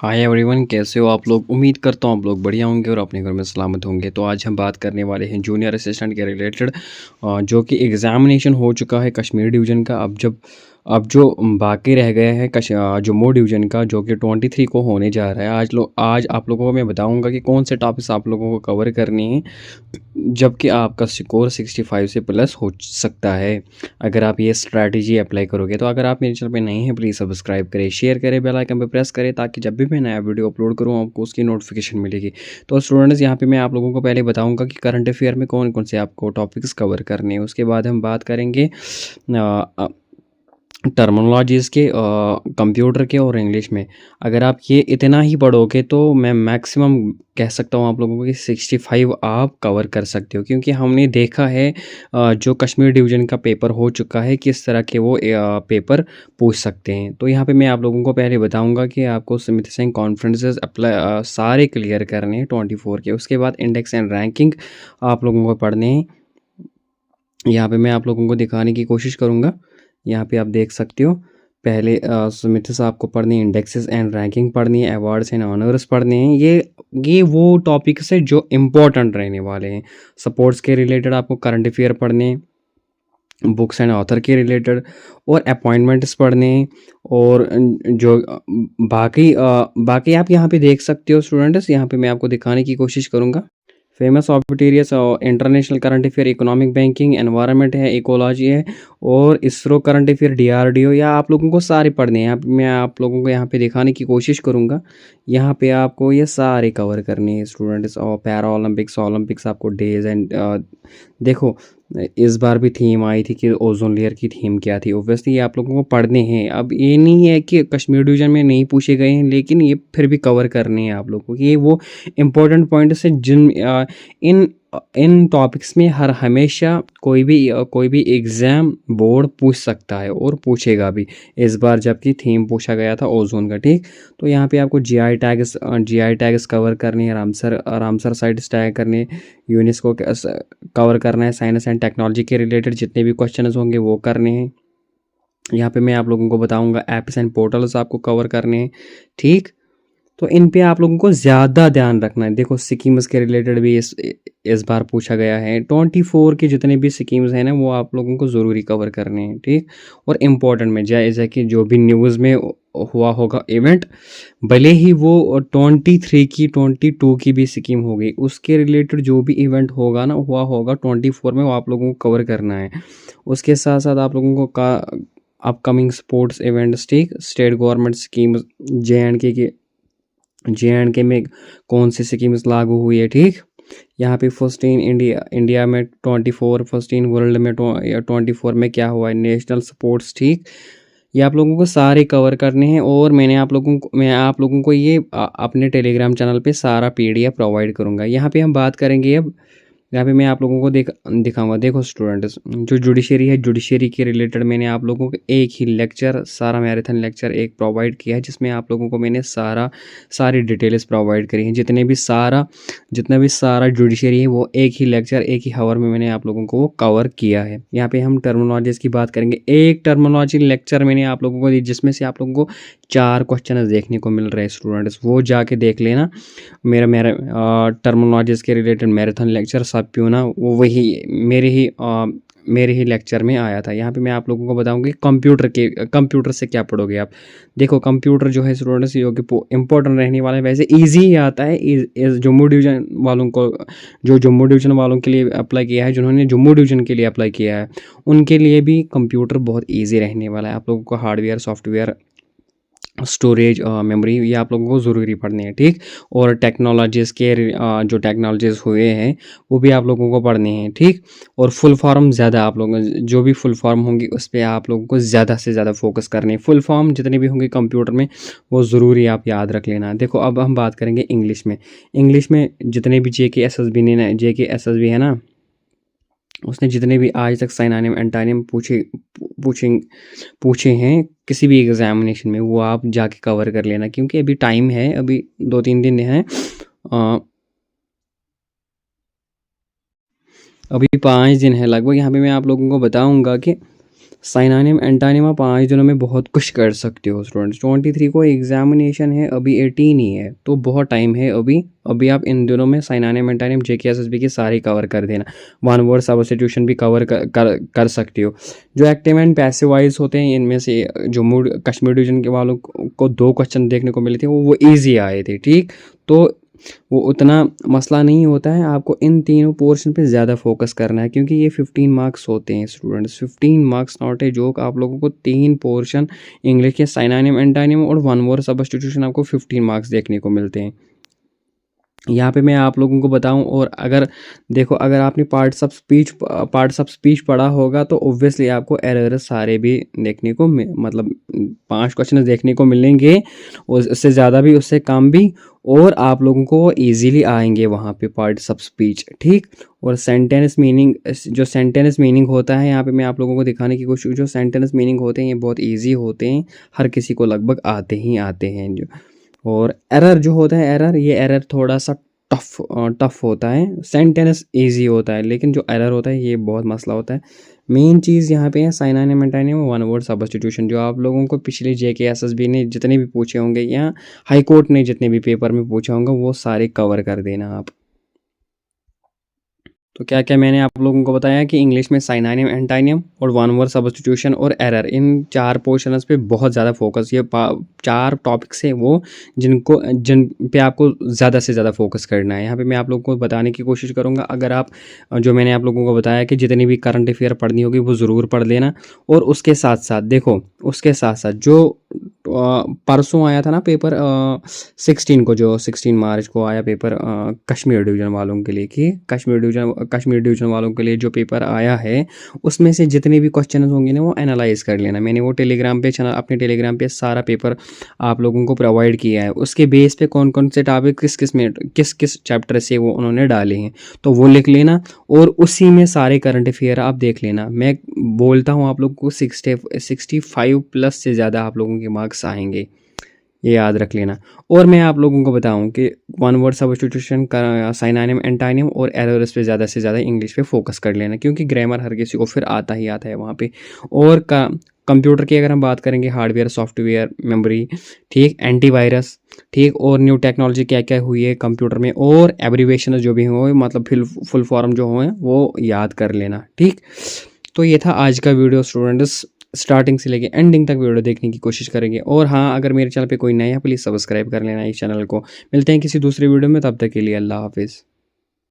Hi everyone, कैसे हो आप लोग। उम्मीद करता हूँ आप लोग बढ़िया होंगे और अपने घर में सलामत होंगे। तो आज हम बात करने वाले हैं जूनियर असिस्टेंट के रिलेटेड, जो कि एग्ज़ामिनेशन हो चुका है कश्मीर डिवीज़न का। अब जो बाकी रह गया है जम्मू डिवीज़न का, जो कि 23 को होने जा रहा है। आज आप लोगों को मैं बताऊंगा कि कौन से टॉपिक्स आप लोगों को कवर करने हैं, जबकि आपका स्कोर 65 से प्लस हो सकता है अगर आप ये स्ट्रैटेजी अप्लाई करोगे। तो अगर आप मेरे चैनल पे नए हैं, प्लीज़ सब्सक्राइब करें, शेयर करें, बेल आइकन पे प्रेस करें, ताकि जब भी मैं नया वीडियो अपलोड करूँ आपको उसकी नोटिफिकेशन मिलेगी। तो स्टूडेंट्स, यहाँ पे मैं आप लोगों को पहले बताऊंगा कि करंट अफेयर में कौन कौन से आपको टॉपिक्स कवर करने हैं। उसके बाद हम बात करेंगे टर्मिनोलॉजीज़ के, कंप्यूटर के और इंग्लिश में। अगर आप ये इतना ही पढ़ोगे तो मैं मैक्सिमम कह सकता हूँ आप लोगों को कि 65 आप कवर कर सकते हो, क्योंकि हमने देखा है जो कश्मीर डिवीज़न का पेपर हो चुका है, किस तरह के वो पेपर पूछ सकते हैं। तो यहाँ पे मैं आप लोगों को पहले बताऊँगा कि आपको स्मिथ सिंह कॉन्फ्रेंसेस अप्लाई सारे क्लियर करने हैं 24 के। उसके बाद इंडेक्स एंड रैंकिंग आप लोगों को पढ़ने हैं। यहाँ पे मैं आप लोगों को दिखाने की कोशिश करूँगा। यहाँ पे आप देख सकते हो, पहले स्मिथ्स आपको पढ़नी है, इंडेक्सेस एंड रैंकिंग पढ़नी है, अवार्ड्स एंड ऑनर्स पढ़ने हैं। ये वो टॉपिक्स है जो इम्पोर्टेंट रहने वाले हैं। सपोर्ट्स के रिलेटेड आपको करंट अफेयर पढ़ने हैं, बुक्स एंड ऑथर के रिलेटेड, और अपॉइंटमेंट्स पढ़ने हैं। और जो बाकी आप यहाँ पे देख सकते हो स्टूडेंट्स, यहाँ पे मैं आपको दिखाने की कोशिश करूँगा। Famous objectivities international current affair, economic banking, environment है, इकोलॉजी है, और इसरो करंट अफेयर, डीआरडीओ। या आप लोगों को सारे पढ़ने हैं। मैं आप लोगों को यहाँ पे दिखाने की कोशिश करूँगा। यहाँ पे आपको ये सारे कवर करने हैं स्टूडेंट्स। और पैरा ओलंपिक्स आपको डेज एंड देखो, इस बार भी थीम आई थी कि ओजोन लेयर की थीम क्या थी। ओब्वियसली ये आप लोगों को पढ़ने हैं। अब ये नहीं है कि कश्मीर डिवीजन में नहीं पूछे गए हैं, लेकिन ये फिर भी कवर करने हैं आप लोगों को। ये वो इम्पोर्टेंट पॉइंट्स है जिन इन इन टॉपिक्स में हर हमेशा कोई भी एग्ज़ाम बोर्ड पूछ सकता है और पूछेगा भी। इस बार जबकि थीम पूछा गया था ओजोन का, ठीक। तो यहाँ पे आपको जीआई टैग्स कवर करनी है, रामसर साइट्स टैग करने, यूनेस्को कवर करना है, साइंस एंड टेक्नोलॉजी के रिलेटेड जितने भी क्वेश्चन होंगे वो करने हैं। यहाँ पे मैं आप लोगों को बताऊँगा ऐप्स एंड पोर्टल्स आपको कवर करने हैं, ठीक। तो इन पे आप लोगों को ज़्यादा ध्यान रखना है। देखो, स्कीम्स के रिलेटेड भी इस बार पूछा गया है। 24 के जितने भी स्कीम्स हैं ना, वो आप लोगों को ज़रूरी कवर करने हैं, ठीक। और इम्पोर्टेंट में जैसे कि जो भी न्यूज़ में हुआ होगा इवेंट, भले ही वो 23 की 22 की भी स्कीम हो गई, उसके रिलेटेड जो भी इवेंट होगा ना, हुआ होगा 24 में, वो आप लोगों को कवर करना है। उसके साथ साथ आप लोगों को अपकमिंग स्पोर्ट्स इवेंट्स, ठीक, state government schemes, J and के में कौन सी स्कीम्स लागू हुई है, ठीक। यहाँ पे फर्स्ट इन इंडिया में 24, फर्स्ट इन वर्ल्ड में 24 में क्या हुआ है, नेशनल स्पोर्ट्स, ठीक। ये आप लोगों को सारे कवर करने हैं। और मैं आप लोगों को ये अपने टेलीग्राम चैनल पे सारा पीडीएफ प्रोवाइड करूँगा। यहाँ पे हम बात करेंगे अब, यहाँ पे मैं आप लोगों को दिखाऊंगा। देखो स्टूडेंट्स, जो जुडिशरी है, जुडिशरी के रिलेटेड मैंने आप लोगों को एक ही लेक्चर, सारा मैराथन लेक्चर एक प्रोवाइड किया है, जिसमें आप लोगों को मैंने सारी डिटेल्स प्रोवाइड करी हैं। जितना भी सारा जुडिशरी है, वो एक ही लेक्चर, एक ही हावर में मैंने आप लोगों को वो कवर किया है। यहाँ पे हम टर्मिनोलॉजीज़ की बात करेंगे। एक टर्मिनोलॉजी लेक्चर मैंने आप लोगों को दी, जिसमें से आप लोगों को 4 क्वेश्चन देखने को मिल रहे हैं स्टूडेंट्स, वो जाके देख लेना। मेरा टर्मिनोलॉजीज़ के रिलेटेड मैराथन लेक्चर सब क्यों ना, वो वही मेरे ही लेक्चर में आया था। यहाँ पे मैं आप लोगों को बताऊंगा कि कंप्यूटर से क्या पढ़ोगे आप। देखो, कंप्यूटर जो है स्टूडेंट्स, जो कि इम्पोर्टेंट रहने वाला है, वैसे इजी ही आता है। जम्मू डिवीज़न वालों को, जो जम्मू डिवीज़न वालों के लिए अप्लाई किया है, जिन्होंने जम्मू डिवीज़न के लिए अप्लाई किया है, उनके लिए भी कंप्यूटर बहुत ईजी रहने वाला है। आप लोगों को हार्डवेयर, सॉफ्टवेयर, स्टोरेज, मेमोरी, ये आप लोगों को ज़रूरी पढ़ने हैं, ठीक। और टेक्नोलॉजीज़ के जो टेक्नोलॉजीज़ हुए हैं, वो भी आप लोगों को पढ़ने हैं, ठीक। और फुल फॉर्म ज़्यादा आप लोगों, जो भी फुल फॉर्म होंगी उस पर आप लोगों को ज़्यादा से ज़्यादा फोकस करने हैं। फुल फॉर्म जितने भी होंगे कंप्यूटर में, वो ज़रूरी आप याद रख लेना। देखो, अब हम बात करेंगे इंग्लिश में जितने भी जेके एसएसबी है ना, उसने जितने भी आज तक साइनोनिम एंटोनिम पूछे हैं किसी भी एग्जामिनेशन में, वो आप जाके कवर कर लेना, क्योंकि अभी टाइम है, अभी 2-3 दिन हैं। अभी 5 दिन है लगभग। यहाँ पे मैं आप लोगों को बताऊंगा कि साइनानिम एंटानिम आप 5 दिनों में बहुत कुछ कर सकते हो स्टूडेंट्स। 23 को एग्जामिनेशन है, अभी 18 ही है, तो बहुत टाइम है अभी आप इन दिनों में साइनानिम एंटानिम जेके एसएसबी की सारी कवर कर देना। वन वर्ड सब्स्टिट्यूशन भी कवर कर सकते हो। जो एक्टिव एंड पैसिव वॉइस होते हैं इनमें से जो मूड कश्मीर डिवीजन के वालों को 2 क्वेश्चन देखने को मिले थे, वो ईजी आए थे, ठीक। तो वो उतना मसला नहीं होता है, आपको इन तीनों पोर्शन पे ज़्यादा फोकस करना है क्योंकि ये 15 मार्क्स होते हैं students. 15 marks not a joke. आप लोगों को 3 पोर्शन इंग्लिश के साइनानिम एंटानिम और वन वर्ड सब्स्टिट्यूशन आपको 15 मार्क्स देखने को मिलते हैं। यहाँ पे मैं आप लोगों को बताऊं, और अगर देखो अगर आपने पार्ट्स ऑफ स्पीच पढ़ा होगा तो ऑब्वियसली आपको एरर सारे भी देखने को मतलब 5 क्वेश्चन देखने को मिलेंगे, उससे ज़्यादा भी उससे कम भी, और आप लोगों को वो ईजीली आएंगे वहाँ पे पार्ट्स ऑफ स्पीच, ठीक। और सेंटेंस मीनिंग, जो सेंटेंस मीनिंग होता है यहाँ पे मैं आप लोगों को दिखाने की कोशिश, जो सेंटेंस मीनिंग होते हैं ये बहुत ईजी होते हैं, हर किसी को लगभग आते हैं जो। और एरर जो होता है, ये एरर थोड़ा सा टफ होता है। सेंटेंस इजी होता है लेकिन जो एरर होता है ये बहुत मसला होता है। मेन चीज़ यहाँ पे है साइनानिम एंटानिम वन वर्ड सब्स्टिट्यूशन, जो आप लोगों को पिछले जेके एसएसबी ने जितने भी पूछे होंगे या हाई कोर्ट ने जितने भी पेपर में पूछा होंगे वो सारे कवर कर देना आप। तो क्या क्या मैंने आप लोगों को बताया कि इंग्लिश में साइनानिम एंटानिम और वन वर्ड सब्स्टिट्यूशन और एरर, इन 4 पोर्शंस पे बहुत ज़्यादा फोकस, ये 4 टॉपिक्स है वो जिन पे आपको ज़्यादा से ज़्यादा फोकस करना है। यहाँ पे मैं आप लोगों को बताने की कोशिश करूँगा, अगर आप जो मैंने आप लोगों को बताया कि जितनी भी करंट अफेयर पढ़नी होगी वो ज़रूर पढ़ लेना। और उसके साथ साथ देखो, उसके साथ साथ जो परसों आया था ना पेपर 16 को, जो 16 मार्च को आया पेपर कश्मीर डिवीज़न वालों के लिए, कि कश्मीर डिवीज़न वालों के लिए जो पेपर आया है उसमें से जितने भी क्वेश्चन होंगे ना वो एनालाइज कर लेना। मैंने वो टेलीग्राम पे चैनल, अपने टेलीग्राम पे सारा पेपर आप लोगों को प्रोवाइड किया है, उसके बेस पे कौन कौन से टॉपिक किस किस चैप्टर से वो उन्होंने डाले हैं, तो वो लिख लेना और उसी में सारे करंट अफेयर आप देख लेना। मैं बोलता हूँ आप लोगों को 65 प्लस से ज़्यादा आप लोगों के मार्क्स आएंगे, ये याद रख लेना। और मैं आप लोगों को बताऊं कि वन वर्ड सब्स्टिट्यूशन का साइनानिम एंटानिम और एरर्स पे ज़्यादा से ज़्यादा इंग्लिश पे फोकस कर लेना क्योंकि ग्रामर हर किसी को फिर आता ही आता है वहाँ पे। और कंप्यूटर की अगर हम बात करेंगे, हार्डवेयर, सॉफ्टवेयर, मेमोरी, ठीक, एंटीवायरस, ठीक, और न्यू टेक्नोलॉजी क्या क्या हुई है कंप्यूटर में, और एब्रीवेशन जो भी हो, मतलब फुल फॉर्म जो हो वो याद कर लेना, ठीक। तो ये था आज का वीडियो स्टूडेंट्स, स्टार्टिंग से लेके एंडिंग तक वीडियो देखने की कोशिश करेंगे। और हाँ, अगर मेरे चैनल पे कोई नया है प्लीज़ सब्सक्राइब कर लेना इस चैनल को। मिलते हैं किसी दूसरे वीडियो में, तब तक के लिए अल्लाह हाफिज़।